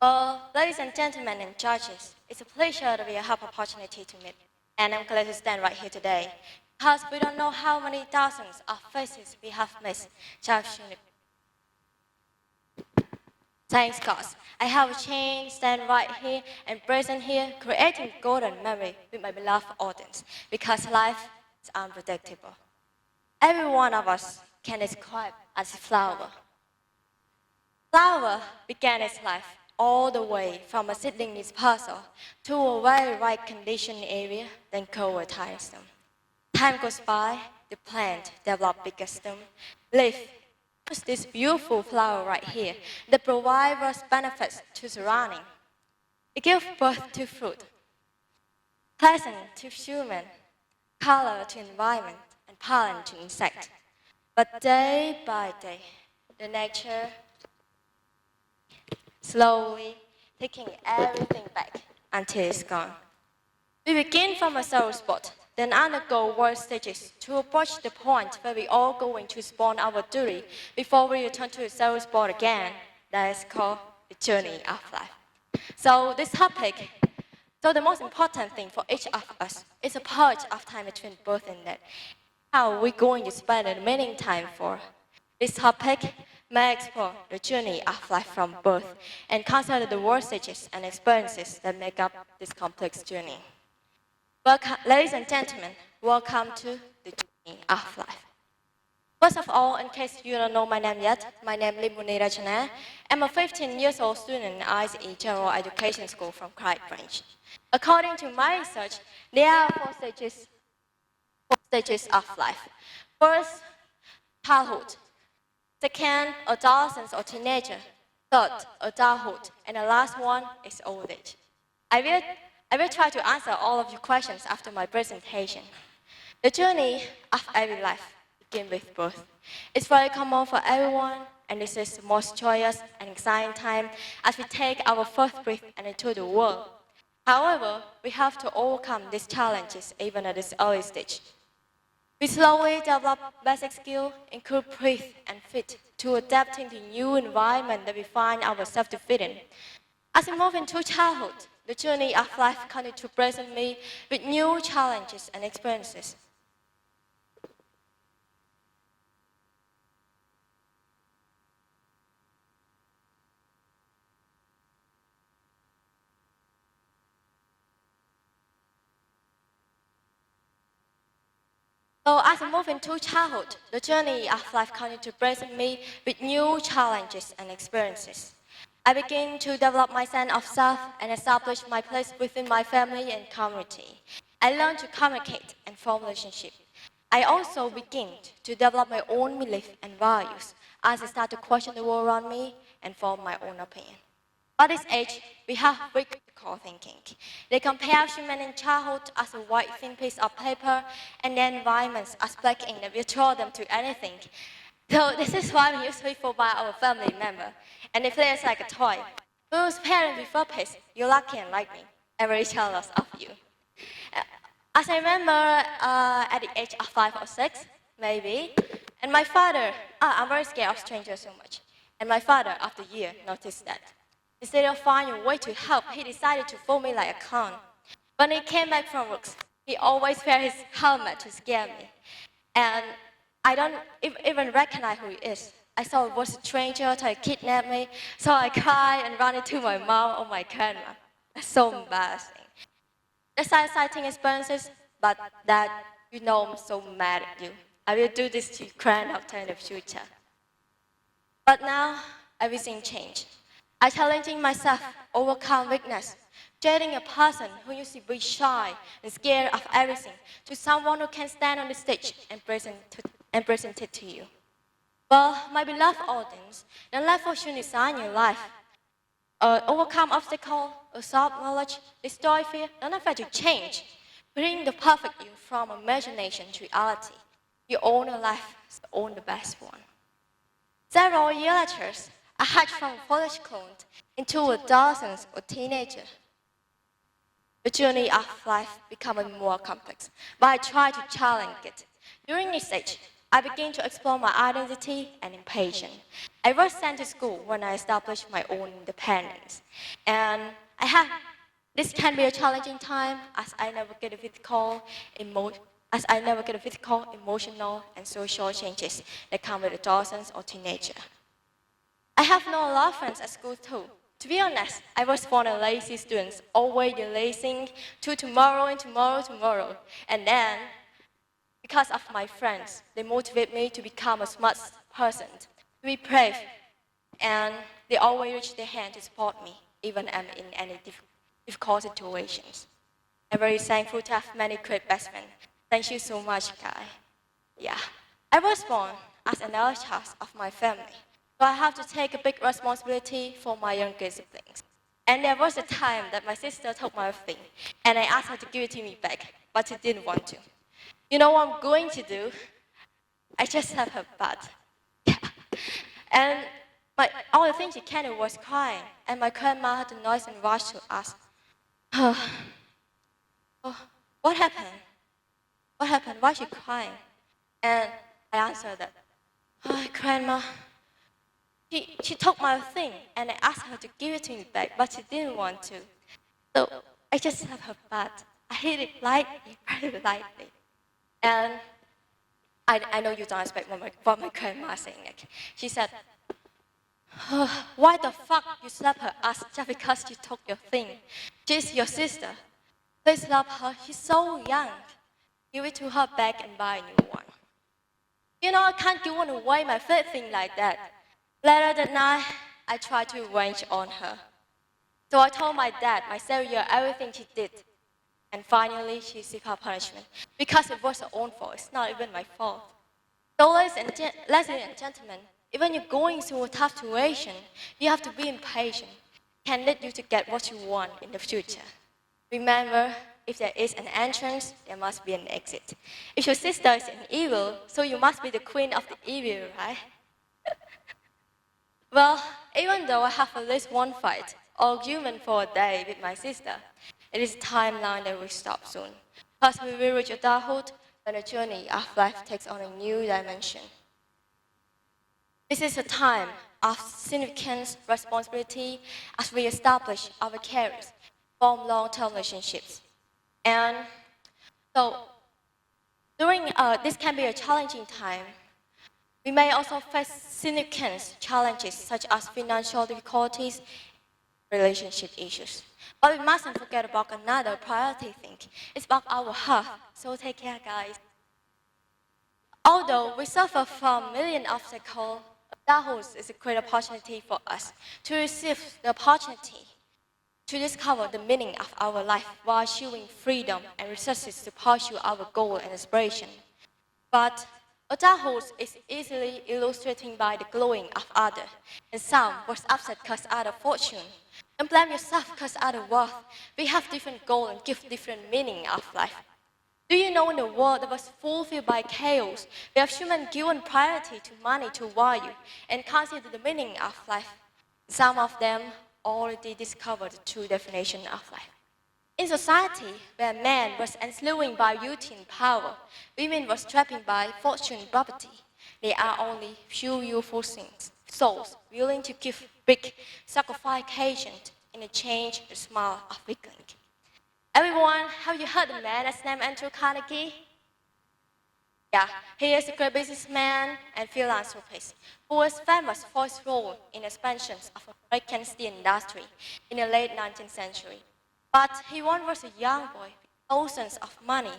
Ladies and gentlemen and judges, it's a pleasure that we have opportunity to meet. And I'm glad to stand right here today. Because we don't know how many thousands of faces we have missed. Thanks God, I have a chance to stand right here and present here, creating golden memory with my beloved audience. Because life is unpredictable. Every one of us can describe as a flower. Flower began its life all the way from a seedling dispersal to a very right conditioned area, then cover tiny stem. Time goes by, the plant develops bigger stem, leaf. It's this beautiful flower right here that provides us benefits to surrounding. It gives birth to fruit, pleasant to human, color to environment, and pollen to insect. But day by day, the nature slowly taking everything back until it's gone. We begin from a zero spot, then undergo world stages to approach the point where we all going to spawn our duty before we return to a zero spot again. That is called the journey of life. So the most important thing for each of us is a purge of time between birth and death. How are we going to spend the remaining time for? This topic may explore the journey of life from birth and consider the world stages and experiences that make up this complex journey. Welcome, ladies and gentlemen, welcome to the journey of life. First of all, in case you don't know my name yet, my name is Mony Rachna. I'm a 15 years old student in ICE General Education School from Clyde Branch. According to my research, there are four stages of life. First, childhood. Second, adolescence or teenager. Third, adulthood. And the last one is old age. I will try to answer all of your questions after my presentation. The journey of every life begins with birth. It's very common for everyone, and this is the most joyous and exciting time as we take our first breath and into the world. However, we have to overcome these challenges even at this early stage. We slowly develop basic skills, include breathe and fit, to adapting to new environment that we find ourselves to fit in. As we move into childhood, the journey of life continues to present me with new challenges and experiences. So as I move into childhood, the journey of life continues to present me with new challenges and experiences. I begin to develop my sense of self and establish my place within my family and community. I learn to communicate and form relationships. I also begin to develop my own beliefs and values as I start to question the world around me and form my own opinion. At this age, we have critical thinking. They compare human in childhood as a white thin piece of paper and their environments as black ink that we throw them to anything. So this is why we usually fall by our family member, and they play us like a toy. Whose parent before piece, you're lucky and like me. I'm very jealous of you. As I remember, at the age of 5 or 6, maybe, and my father, I'm very scared of strangers so much, and my father, after a year, noticed that. Instead of finding a way to help, he decided to fool me like a clown. When he came back from work, he always wear his helmet to scare me. And I don't even recognize who he is. I thought it was a stranger trying to kidnap me, so I cried and ran into my mom or my grandma. That's so embarrassing. That's exciting experiences, but that, I'm so mad at you. I will do this to you grandafter in the future. But now, everything changed. I challenging myself, overcome weakness, dating a person who used to be shy and scared of everything to someone who can stand on the stage and present it to you. Well, my beloved audience, the life fortune design your life. Overcome obstacle, absorb knowledge, destroy fear, don't afraid to change. Bring the perfect you from imagination to reality. You own a life, so own the best one. Several years later, I hatched from a foolish clone into a adolescent or teenager. The journey of life becoming more complex, but I try to challenge it. During this stage, I began to explore my identity and impatience. I was sent to school when I established my own independence. And this can be a challenging time as I never get a physical, emotional, and social changes that come with adolescence or teenager. I have known a lot of friends at school too. To be honest, I was one of lazy students, always delaying to tomorrow and tomorrow. And then, because of my friends, they motivate me to become a smart person, to be brave, and they always reach their hand to support me, even I'm in any difficult situations. I'm very thankful to have many great best friends. Thank you so much, guys. Yeah. I was born as another child of my family, so I have to take a big responsibility for my younger siblings. And there was a time that my sister took my thing, and I asked her to give it to me back, but she didn't want to. You know what I'm going to do? I just slapped her butt. Yeah. And all the thing she can do was crying, and my grandma had the noise and rushed to ask, oh, what happened? What happened? Why is she crying? And I answered that, oh, Grandma, she took my thing and I asked her to give it to me back, but she didn't want to. So I just slapped her butt. I hit it lightly, very lightly. And I know you don't expect what my grandma saying. Like, she said, oh, why the fuck you slap her ass just because she took your thing? She's your sister. Please love her. She's so young. Give it to her back and buy a new one. You know, I can't give away my favorite thing like that. Later that night, I tried to revenge on her. So I told my dad, my savior, everything she did. And finally, she received her punishment. Because it was her own fault, it's not even my fault. So ladies and gentlemen, even you're going through a tough situation, you have to be impatient. Can lead you to get what you want in the future. Remember, if there is an entrance, there must be an exit. If your sister is an evil, so you must be the queen of the evil, right? Well, even though I have at least one fight, or argument for a day with my sister, it is a timeline that will stop soon. Because we will reach adulthood, then the journey of life takes on a new dimension. This is a time of significant responsibility as we establish our careers, form long-term relationships. And so, this can be a challenging time. We may also face significant challenges such as financial difficulties, relationship issues. But we mustn't forget about another priority thing. It's about our health. So take care, guys. Although we suffer from million obstacles, adulthood is a great opportunity for us to receive the opportunity to discover the meaning of our life while achieving freedom and resources to pursue our goal and aspiration. But adulthood is easily illustrated by the glowing of others, and some was upset because other fortune, and blame yourself because other worth. We have different goals and give different meaning of life. Do you know in a world that was fulfilled by chaos, we have human given priority to money, to value, and consider the meaning of life? Some of them already discovered the true definition of life. In society where man was enslaved by beauty and power, women were trapped by fortune and property, there are only few youthful souls willing to give big sacrifices in exchange for the smile of weakling. Everyone, have you heard the man that's named Andrew Carnegie? Yeah, he is a great businessman and philanthropist who was famous for his role in the expansion of American steel industry in the late 19th century. But he once was a young boy with thousands of money,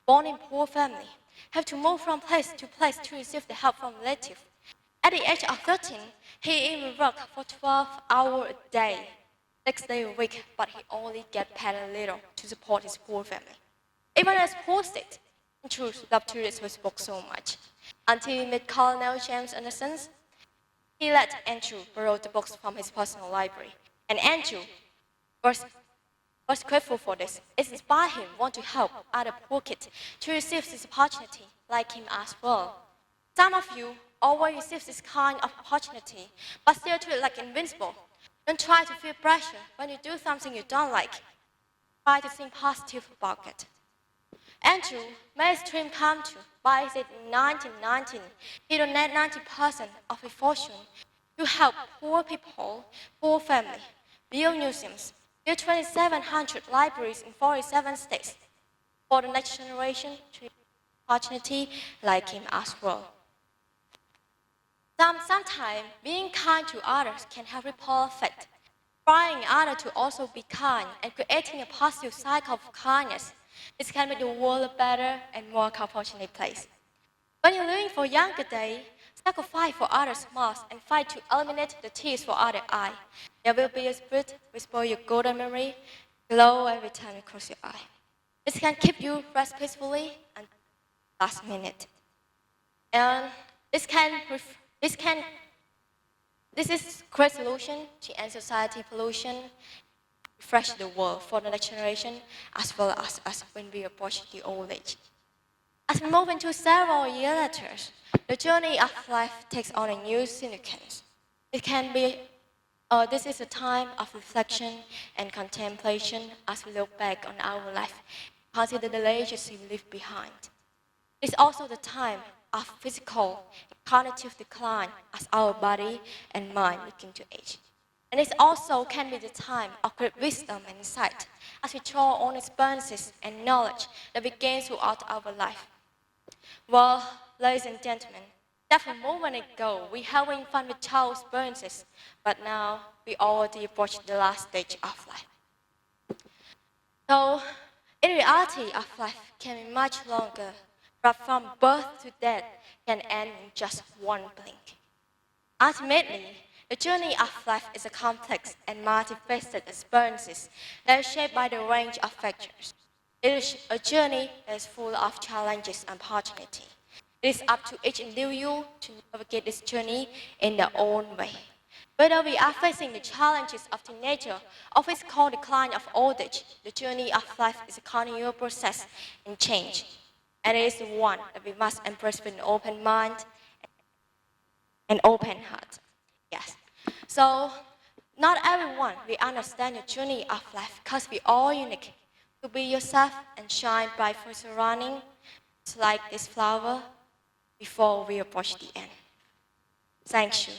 born in poor family, had to move from place to receive the help from relatives. At the age of 13, he even worked for 12 hours a day, 6 days a week, but he only get paid a little to support his poor family. Even as poor state, Andrew loved to read his book so much. Until he met Colonel James Anderson, he let Andrew borrow the books from his personal library. And Andrew was grateful for this. It inspired him want to help other poor kids to receive this opportunity like him as well. Some of you always receive this kind of opportunity, but still treat it like invincible. Don't try to feel pressure when you do something you don't like. Try to think positive about it. Andrew made his dream come true by in 1919. He donated 90% of his fortune to help poor people, poor families, build museums, build 2,700 libraries in 47 states for the next generation to have opportunity like him as well. Sometimes being kind to others can have ripple effect, inspiring others to also be kind and creating a positive cycle of kindness. This can make the world a better and more compassionate place. When you're living for younger day, sacrifice for others' smiles and fight to eliminate the tears for other eye. There will be a spirit whisper your golden memory, glow every time you cross your eye. This can keep you rest peacefully and last minute. And this is great solution to end society pollution, refresh the world for the next generation, as well as us when we approach the old age. As we move into several years later, the journey of life takes on a new significance. This is a time of reflection and contemplation as we look back on our life, consider the legacy we leave behind. It's also the time of physical and cognitive decline as our body and mind begin to age. And it also can be the time of great wisdom and insight as we draw on experiences and knowledge that we gain throughout our life. Well, ladies and gentlemen, just a moment ago, we having fun with child experiences, but now we already approach the last stage of life. So, in reality of life can be much longer, but from birth to death can end in just one blink. Ultimately, the journey of life is a complex and multifaceted experience that is shaped by the range of factors. It is a journey that is full of challenges and opportunity. It is up to each individual to navigate this journey in their own way. Whether we are facing the challenges of teenager or physical decline of old age, the journey of life is a continual process and change. And it is one that we must embrace with an open mind and open heart. Yes. So, not everyone will understand the journey of life because we all unique. To be yourself and shine bright for surrounding, it's like this flower before we approach the end. Thank you.